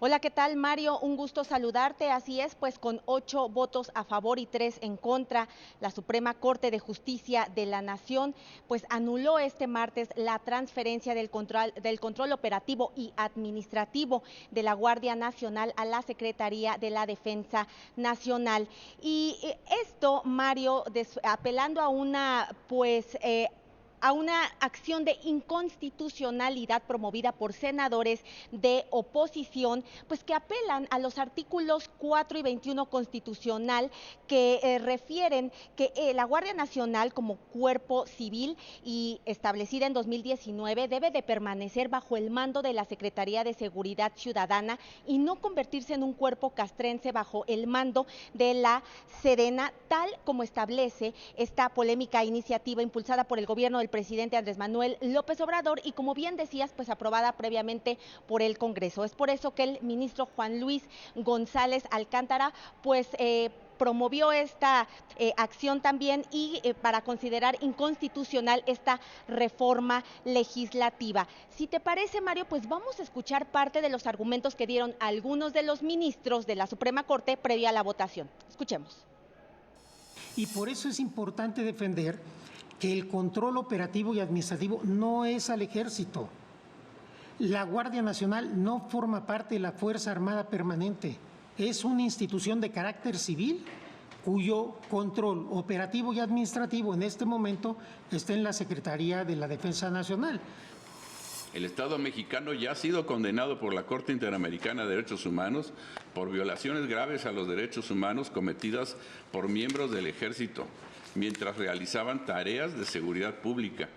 Hola, ¿qué tal, Mario? Un gusto saludarte. Así es, pues con 8 votos a favor y 3 en contra, la Suprema Corte de Justicia de la Nación pues anuló este martes la transferencia del control operativo y administrativo de la Guardia Nacional a la Secretaría de la Defensa Nacional. Y esto, Mario, apelando a una acción de inconstitucionalidad promovida por senadores de oposición, pues que apelan a los artículos 4 y 21 constitucional que refieren que la Guardia Nacional como cuerpo civil y establecida en 2019 debe de permanecer bajo el mando de la Secretaría de Seguridad Ciudadana y no convertirse en un cuerpo castrense bajo el mando de la Sedena, tal como establece esta polémica iniciativa impulsada por el gobierno del presidente Andrés Manuel López Obrador y, como bien decías, pues aprobada previamente por el Congreso. Es por eso que el ministro Juan Luis González Alcántara pues promovió esta acción también y para considerar inconstitucional esta reforma legislativa. Si te parece, Mario, pues vamos a escuchar parte de los argumentos que dieron algunos de los ministros de la Suprema Corte previa a la votación. Escuchemos. Y por eso es importante defender que el control operativo y administrativo no es al ejército. La Guardia Nacional no forma parte de la Fuerza Armada Permanente. Es una institución de carácter civil cuyo control operativo y administrativo en este momento está en la Secretaría de la Defensa Nacional. El Estado mexicano ya ha sido condenado por la Corte Interamericana de Derechos Humanos por violaciones graves a los derechos humanos cometidas por miembros del Ejército mientras realizaban tareas de seguridad pública.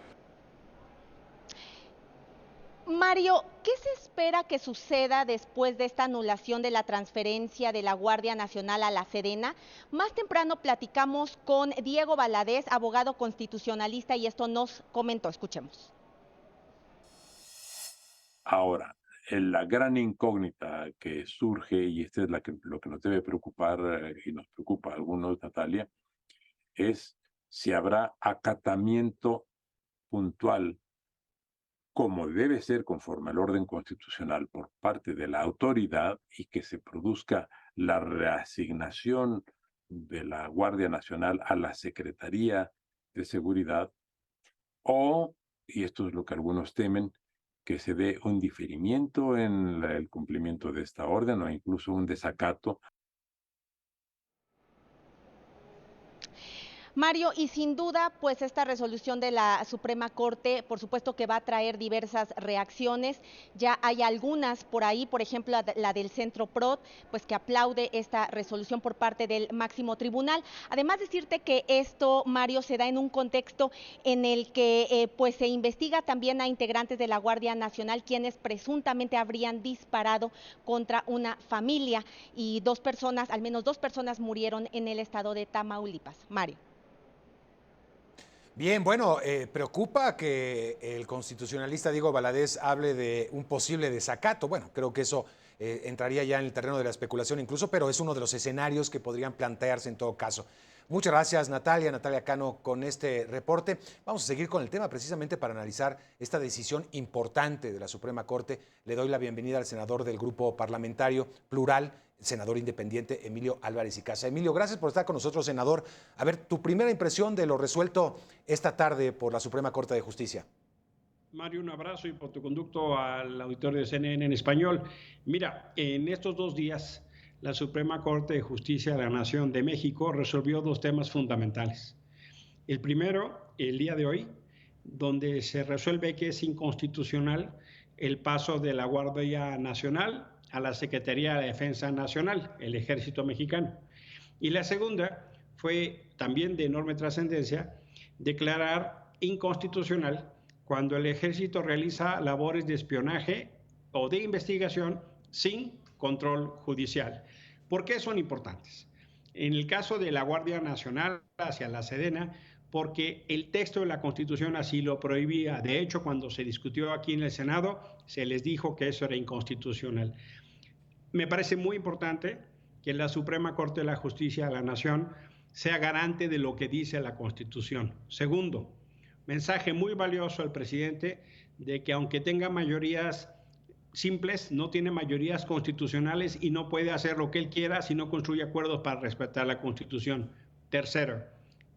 Mario, ¿qué se espera que suceda después de esta anulación de la transferencia de la Guardia Nacional a la Sedena? Más temprano platicamos con Diego Valadez, abogado constitucionalista, y esto nos comentó. Escuchemos. Ahora, la gran incógnita que surge, y esta es lo que nos debe preocupar y nos preocupa a algunos, Natalia, es si habrá acatamiento puntual, como debe ser conforme al orden constitucional por parte de la autoridad y que se produzca la reasignación de la Guardia Nacional a la Secretaría de Seguridad o, y esto es lo que algunos temen, que se dé un diferimiento en el cumplimiento de esta orden o incluso un desacato. Mario, y sin duda, pues esta resolución de la Suprema Corte, por supuesto que va a traer diversas reacciones. Ya hay algunas por ahí, por ejemplo, la del Centro PROD, pues que aplaude esta resolución por parte del máximo tribunal. Además, decirte que esto, Mario, se da en un contexto en el que pues se investiga también a integrantes de la Guardia Nacional quienes presuntamente habrían disparado contra una familia y al menos dos personas murieron en el estado de Tamaulipas. Mario. Bien, bueno, preocupa que el constitucionalista Diego Valadez hable de un posible desacato. Bueno, creo que eso entraría ya en el terreno de la especulación incluso, pero es uno de los escenarios que podrían plantearse en todo caso. Muchas gracias, Natalia Cano, con este reporte. Vamos a seguir con el tema precisamente para analizar esta decisión importante de la Suprema Corte. Le doy la bienvenida al senador del Grupo Parlamentario Plural, senador independiente Emilio Álvarez y Casa. Emilio, gracias por estar con nosotros, senador. A ver, tu primera impresión de lo resuelto esta tarde por la Suprema Corte de Justicia. Mario, un abrazo y por tu conducto al auditorio de CNN en español. Mira, en estos 2 días, la Suprema Corte de Justicia de la Nación de México resolvió 2 temas fundamentales. El primero, el día de hoy, donde se resuelve que es inconstitucional el paso de la Guardia Nacional a la Secretaría de Defensa Nacional, el Ejército Mexicano. Y la segunda fue también de enorme trascendencia, declarar inconstitucional cuando el Ejército realiza labores de espionaje o de investigación sin control judicial. ¿Por qué son importantes? En el caso de la Guardia Nacional hacia la Sedena, porque el texto de la Constitución así lo prohibía. De hecho, cuando se discutió aquí en el Senado, se les dijo que eso era inconstitucional. Me parece muy importante que la Suprema Corte de la Justicia de la Nación sea garante de lo que dice la Constitución. Segundo, mensaje muy valioso al presidente de que aunque tenga mayorías simples, no tiene mayorías constitucionales y no puede hacer lo que él quiera si no construye acuerdos para respetar la Constitución. Tercero,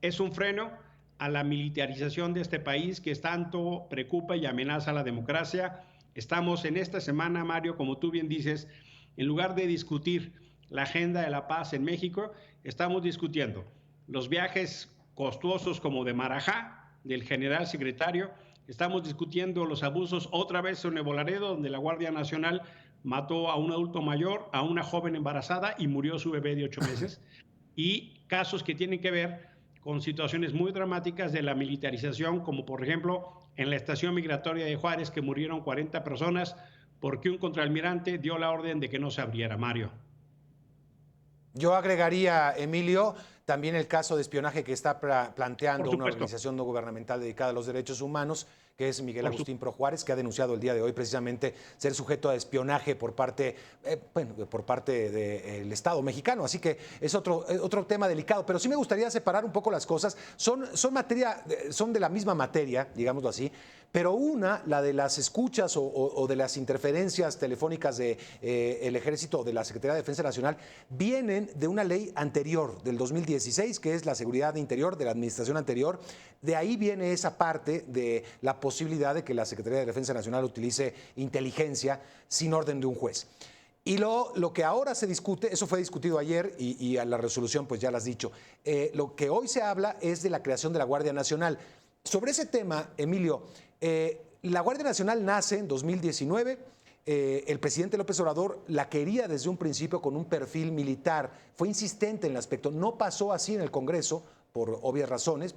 es un freno a la militarización de este país que tanto preocupa y amenaza a la democracia. Estamos en esta semana, Mario, como tú bien dices, en lugar de discutir la agenda de la paz en México, estamos discutiendo los viajes costosos como de Marajá, del general secretario. Estamos discutiendo los abusos otra vez en Nuevo Laredo, donde la Guardia Nacional mató a un adulto mayor, a una joven embarazada y murió su bebé de 8 meses. Y casos que tienen que ver con situaciones muy dramáticas de la militarización, como por ejemplo en la estación migratoria de Juárez, que murieron 40 personas porque un contraalmirante dio la orden de que no se abriera, Mario. Yo agregaría, Emilio, también el caso de espionaje que está planteando una organización no gubernamental dedicada a los derechos humanos, que es Miguel Agustín Pro Juárez, que ha denunciado el día de hoy precisamente ser sujeto a espionaje por parte del Estado mexicano. Así que es otro tema delicado. Pero sí me gustaría separar un poco las cosas. Son de la misma materia, digámoslo así, pero una, la de las escuchas o de las interferencias telefónicas del Ejército o de la Secretaría de Defensa Nacional, vienen de una ley anterior, del 2016, que es la seguridad interior de la administración anterior. De ahí viene esa parte de la posibilidad de que la Secretaría de Defensa Nacional utilice inteligencia sin orden de un juez. Y lo que ahora se discute, eso fue discutido ayer y a la resolución pues ya lo has dicho, lo que hoy se habla es de la creación de la Guardia Nacional. Sobre ese tema, Emilio, la Guardia Nacional nace en 2019, el presidente López Obrador la quería desde un principio con un perfil militar, fue insistente en el aspecto, no pasó así en el Congreso, por obvias razones,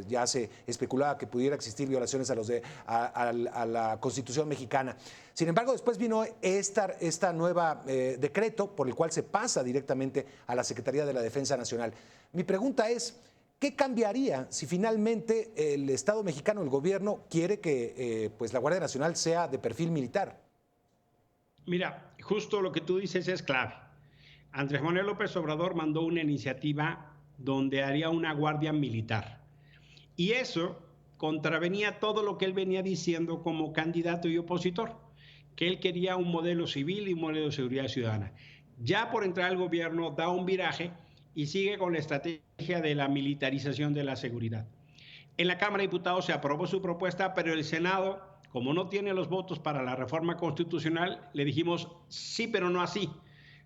ya se especulaba que pudiera existir violaciones a la Constitución mexicana. Sin embargo, después vino esta nueva decreto por el cual se pasa directamente a la Secretaría de la Defensa Nacional. Mi pregunta es, ¿qué cambiaría si finalmente el Estado mexicano, el gobierno, quiere que pues la Guardia Nacional sea de perfil militar? Mira, justo lo que tú dices es clave. Andrés Manuel López Obrador mandó una iniciativa donde haría una guardia militar. Y eso contravenía todo lo que él venía diciendo como candidato y opositor, que él quería un modelo civil y un modelo de seguridad ciudadana. Ya por entrar al gobierno da un viraje y sigue con la estrategia de la militarización de la seguridad. En la Cámara de Diputados se aprobó su propuesta, pero el Senado, como no tiene los votos para la reforma constitucional, le dijimos sí, pero no así.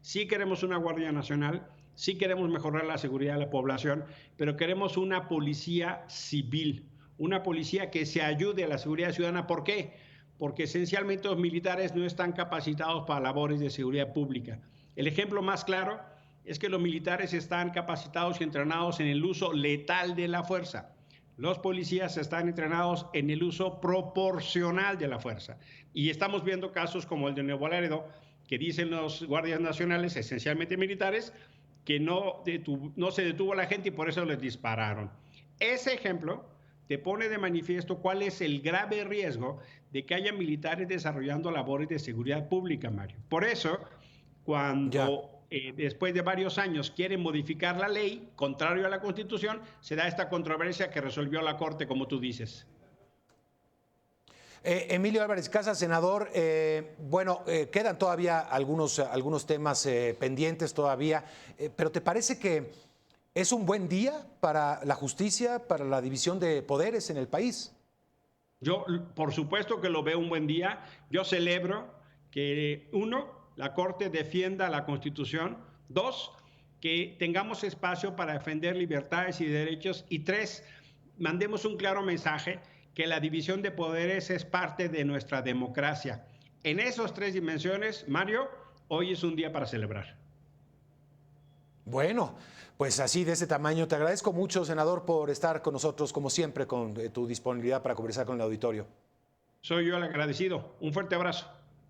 Sí queremos una Guardia Nacional, sí queremos mejorar la seguridad de la población, pero queremos una policía civil, una policía que se ayude a la seguridad ciudadana. ¿Por qué? Porque esencialmente los militares no están capacitados para labores de seguridad pública. El ejemplo más claro es que los militares están capacitados y entrenados en el uso letal de la fuerza. Los policías están entrenados en el uso proporcional de la fuerza. Y estamos viendo casos como el de Nuevo Laredo, que dicen los guardias nacionales, esencialmente militares, que no se detuvo a la gente y por eso les dispararon. Ese ejemplo te pone de manifiesto cuál es el grave riesgo de que haya militares desarrollando labores de seguridad pública, Mario. Por eso, cuando después de varios años quieren modificar la ley, contrario a la Constitución, se da esta controversia que resolvió la Corte, como tú dices. Emilio Álvarez Casas, senador, quedan todavía algunos temas pendientes todavía, pero ¿te parece que es un buen día para la justicia, para la división de poderes en el país? Yo, por supuesto que lo veo un buen día. Yo celebro que, uno, la Corte defienda la Constitución, dos, que tengamos espacio para defender libertades y derechos, y tres, mandemos un claro mensaje que la división de poderes es parte de nuestra democracia. En esas tres dimensiones, Mario, hoy es un día para celebrar. Bueno, pues así de ese tamaño. Te agradezco mucho, senador, por estar con nosotros, como siempre, con tu disponibilidad para conversar con el auditorio. Soy yo el agradecido. Un fuerte abrazo.